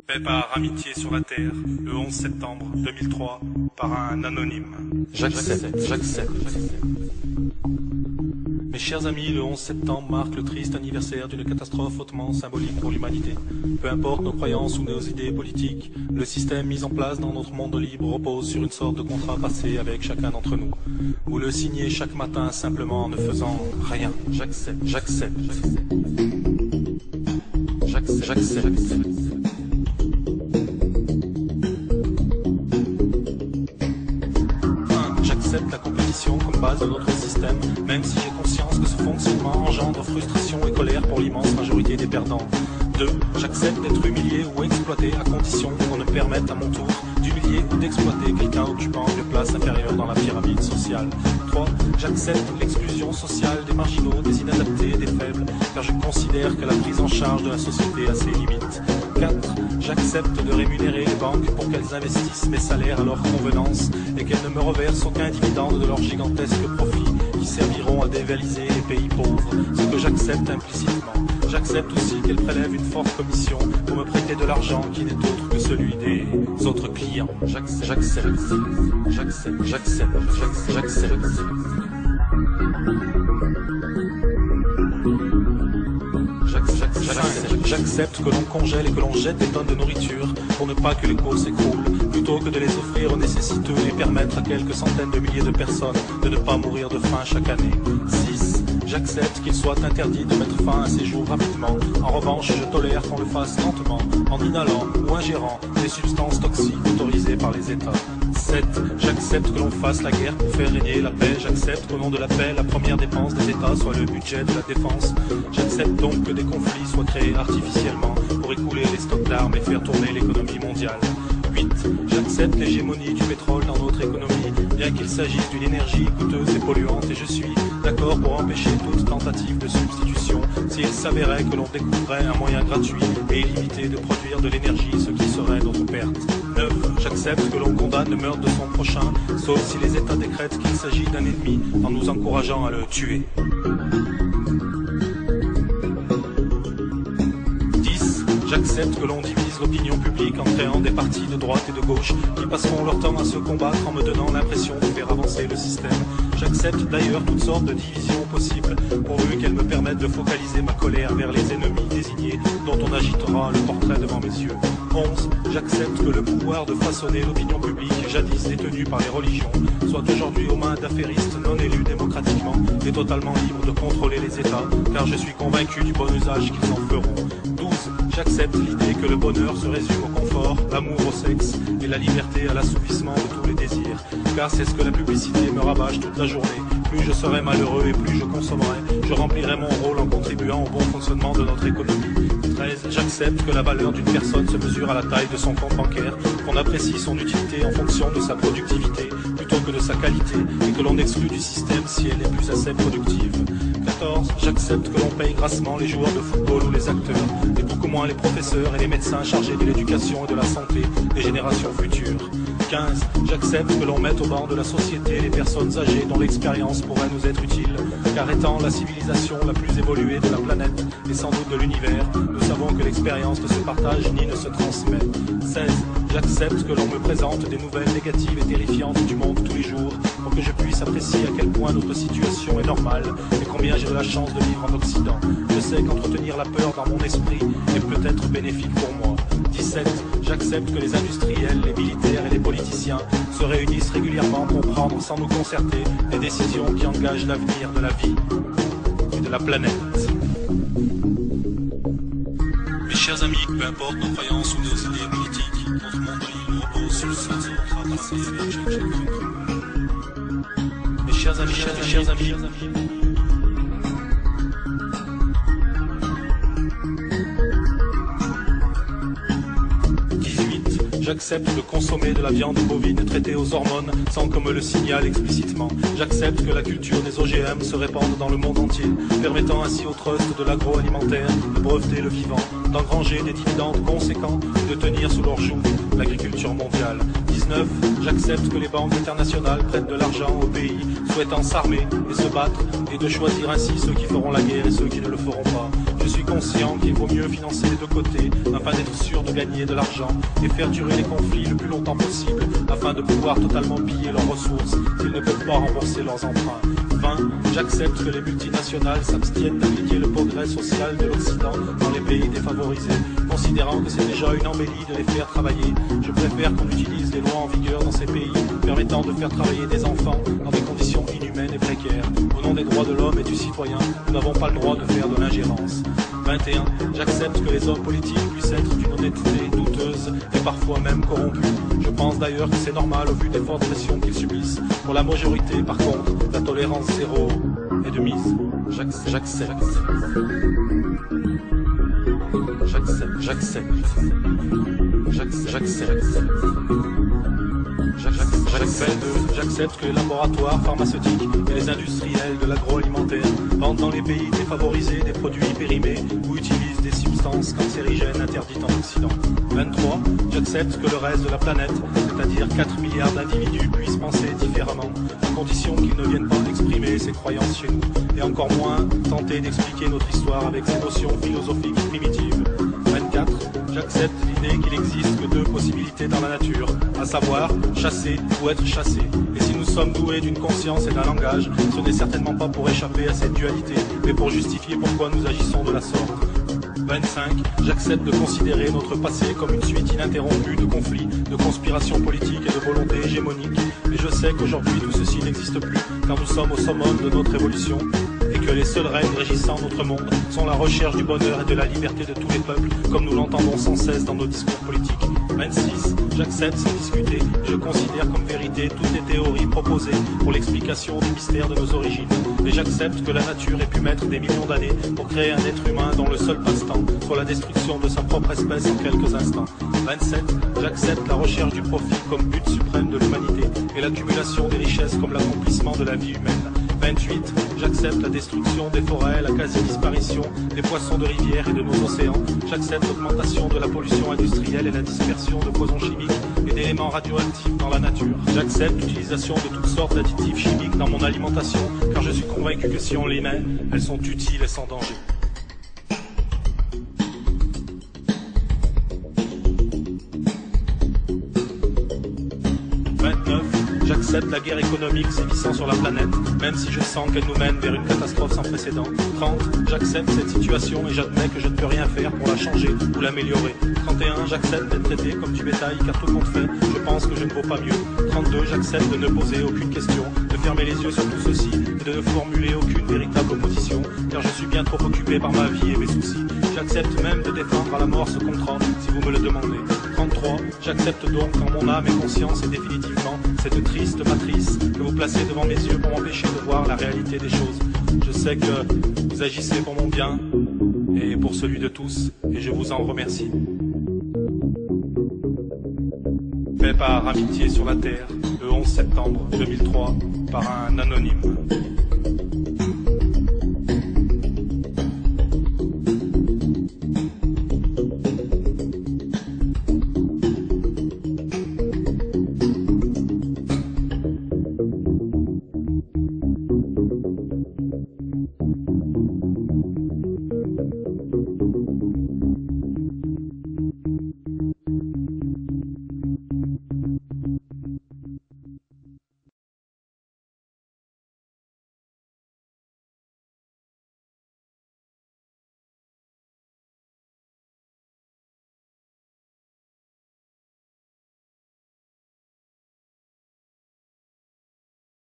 Fait par amitié sur la terre, le 11 septembre 2003, par un anonyme. J'accepte. Mes chers amis, le 11 septembre marque le triste anniversaire d'une catastrophe hautement symbolique pour l'humanité. Peu importe nos croyances ou nos idées politiques, le système mis en place dans notre monde libre repose sur une sorte de contrat passé avec chacun d'entre nous. Vous le signez chaque matin simplement en ne faisant rien. J'accepte. J'accepte la compétition comme base de notre système, même si j'ai conscience que ce fonctionnement engendre frustration et colère pour l'immense majorité des perdants. 2. J'accepte d'être humilié ou exploité à condition qu'on me permette à mon tour d'humilier ou d'exploiter quelqu'un occupant une place inférieure dans la pyramide sociale. 3. J'accepte l'exclusion sociale des marginaux, des inadaptés et des faibles, car je considère que la prise en charge de la société a ses limites. 4. J'accepte de rémunérer les banques pour qu'elles investissent mes salaires à leur convenance et qu'elles ne me reversent aucun dividende de leurs gigantesques profits qui serviront à dévaliser les pays pauvres, ce que j'accepte implicitement. J'accepte aussi qu'elles prélèvent une forte commission pour me prêter de l'argent qui n'est autre que celui des autres clients. J'accepte. J'accepte que l'on congèle et que l'on jette des tonnes de nourriture pour ne pas que les cours s'écroulent, plutôt que de les offrir aux nécessiteux et permettre à quelques centaines de milliers de personnes de ne pas mourir de faim chaque année. 6. J'accepte qu'il soit interdit de mettre fin à ces jours rapidement. En revanche, je tolère qu'on le fasse lentement, en inhalant ou ingérant des substances toxiques autorisées par les États. 7. J'accepte que l'on fasse la guerre pour faire régner la paix. J'accepte qu'au nom de la paix, la première dépense des États soit le budget de la défense. J'accepte donc que des conflits soient créés artificiellement pour écouler les stocks d'armes et faire tourner l'économie mondiale. 8. J'accepte l'hégémonie du pétrole dans notre économie, bien qu'il s'agisse d'une énergie coûteuse et polluante, et je suis d'accord pour empêcher toute tentative de substitution s'il s'avérait que l'on découvrait un moyen gratuit et illimité de produire de l'énergie, ce qui serait notre perte. 9. J'accepte que l'on condamne le meurtre de son prochain, sauf si les États décrètent qu'il s'agit d'un ennemi, en nous encourageant à le tuer. 10. J'accepte que l'on divise l'opinion publique en créant des partis de droite et de gauche qui passeront leur temps à se combattre en me donnant l'impression de faire avancer le système. J'accepte d'ailleurs toutes sortes de divisions possibles, pourvu qu'elles me permettent de focaliser ma colère vers les ennemis désignés dont on agitera le portrait devant mes yeux. 11. J'accepte que le pouvoir de façonner l'opinion publique, jadis détenue par les religions, soit aujourd'hui aux mains d'affairistes non élus démocratiquement et totalement libres de contrôler les États, car je suis convaincu du bon usage qu'ils en feront. 12. J'accepte l'idée que le bonheur se résume au confort, l'amour au sexe et la liberté à l'assouvissement de tous les désirs, car c'est ce que la publicité me rabâche toute la journée. Plus je serai malheureux et plus je consommerai, je remplirai mon rôle en contribuant au bon fonctionnement de notre économie. 13. J'accepte que la valeur d'une personne se mesure à la taille de son compte bancaire, qu'on apprécie son utilité en fonction de sa productivité plutôt que de sa qualité, et que l'on exclut du système si elle est plus assez productive. 14. J'accepte que l'on paye grassement les joueurs de football ou les acteurs, et beaucoup moins les professeurs et les médecins chargés de l'éducation et de la santé des générations futures. 15. J'accepte que l'on mette au banc de la société les personnes âgées dont l'expérience pourrait nous être utile, car étant la civilisation la plus évoluée de la planète et sans doute de l'univers, nous savons que l'expérience ne se partage ni ne se transmet. 16. J'accepte que l'on me présente des nouvelles négatives et terrifiantes du monde tous les jours, pour que je puisse apprécier à quel point notre situation est normale et combien j'ai de la chance de vivre en Occident. Je sais qu'entretenir la peur dans mon esprit est peut-être bénéfique pour moi. 17. J'accepte que les industriels, les militaires et les politiciens se réunissent régulièrement pour prendre sans nous concerter des décisions qui engagent l'avenir de la vie et de la planète. Mes chers amis, peu importe nos croyances ou nos idées politiques, notre monde libre repose sur le sens de notre passé. Mes chers amis, J'accepte de consommer de la viande bovine traitée aux hormones sans qu'on me le signale explicitement. J'accepte que la culture des OGM se répande dans le monde entier, permettant ainsi au trust de l'agroalimentaire de breveter le vivant, d'engranger des dividendes conséquents et de tenir sous leur joug l'agriculture mondiale. 19. 19, j'accepte que les banques internationales prêtent de l'argent aux pays souhaitant s'armer et se battre, et de choisir ainsi ceux qui feront la guerre et ceux qui ne le feront pas. Je suis conscient qu'il vaut mieux financer les deux côtés afin d'être sûr de gagner de l'argent et faire durer les conflits le plus longtemps possible afin de pouvoir totalement piller leurs ressources s'ils ne peuvent pas rembourser leurs emprunts. 20. J'accepte que les multinationales s'abstiennent d'appliquer le progrès social de l'Occident dans les pays défavorisés, considérant que c'est déjà une embellie de les faire travailler. Je préfère qu'on utilise les lois en vigueur dans ces pays permettant de faire travailler des enfants dans des conditions inhumaines et précaires. Au nom des droits de l'homme et du citoyen, nous n'avons pas le droit de faire de l'ingérence. 21. J'accepte que les hommes politiques puissent être d'une honnêteté douteuse et parfois même corrompus. Je pense d'ailleurs que c'est normal au vu des fortes pressions qu'ils subissent. Pour la majorité, par contre, la tolérance zéro est de mise. J'accepte. J'accepte que les laboratoires pharmaceutiques et les industriels de l'agroalimentaire vendent dans les pays défavorisés des produits périmés ou utilisent des substances cancérigènes interdites en Occident. 23. J'accepte que le reste de la planète, c'est-à-dire 4 milliards d'individus, puissent penser différemment, à condition qu'ils ne viennent pas exprimer ses croyances chez nous, et encore moins tenter d'expliquer notre histoire avec ses notions philosophiques primitives. 24. J'accepte l'idée qu'il existe que deux possibilités dans la nature, à savoir chasser ou être chassé. Et si nous sommes doués d'une conscience et d'un langage, ce n'est certainement pas pour échapper à cette dualité, mais pour justifier pourquoi nous agissons de la sorte. 25. J'accepte de considérer notre passé comme une suite ininterrompue de conflits, de conspirations politiques et de volontés hégémoniques. Et je sais qu'aujourd'hui tout ceci n'existe plus, car nous sommes au summum de notre évolution, et que les seules règles régissant notre monde sont la recherche du bonheur et de la liberté de tous les peuples, comme nous l'entendons sans cesse dans nos discours politiques. 26. J'accepte sans discuter, et je considère comme vérité toutes les théories proposées pour l'explication du mystère de nos origines. Et j'accepte que la nature ait pu mettre des millions d'années pour créer un être humain dont le seul passe-temps soit la destruction de sa propre espèce en quelques instants. 27. J'accepte la recherche du profit comme but suprême de l'humanité et l'accumulation des richesses comme l'accomplissement de la vie humaine. 28. J'accepte la destruction des forêts, la quasi-disparition des poissons de rivière et de nos océans. J'accepte l'augmentation de la pollution industrielle et la dispersion de poisons chimiques et d'éléments radioactifs dans la nature. J'accepte l'utilisation de toutes sortes d'additifs chimiques dans mon alimentation, car je suis convaincu que si on les met, elles sont utiles et sans danger. J'accepte la guerre économique sévissant sur la planète, même si je sens qu'elle nous mène vers une catastrophe sans précédent. 30. J'accepte cette situation et j'admets que je ne peux rien faire pour la changer ou l'améliorer. 31. J'accepte d'être traité comme du bétail car tout compte fait, je pense que je ne vaux pas mieux. 32. J'accepte de ne poser aucune question, de fermer les yeux sur tout ceci et de ne formuler aucune véritable opposition, car je suis bien trop occupé par ma vie et mes soucis. J'accepte même de défendre à la mort ce contrat, si vous me le demandez. 33. J'accepte donc en mon âme et conscience et définitivement cette triste matrice que vous placez devant mes yeux pour m'empêcher de voir la réalité des choses. Je sais que vous agissez pour mon bien et pour celui de tous, et je vous en remercie. Fait par Amitié sur la Terre, le 11 septembre 2003, par un anonyme.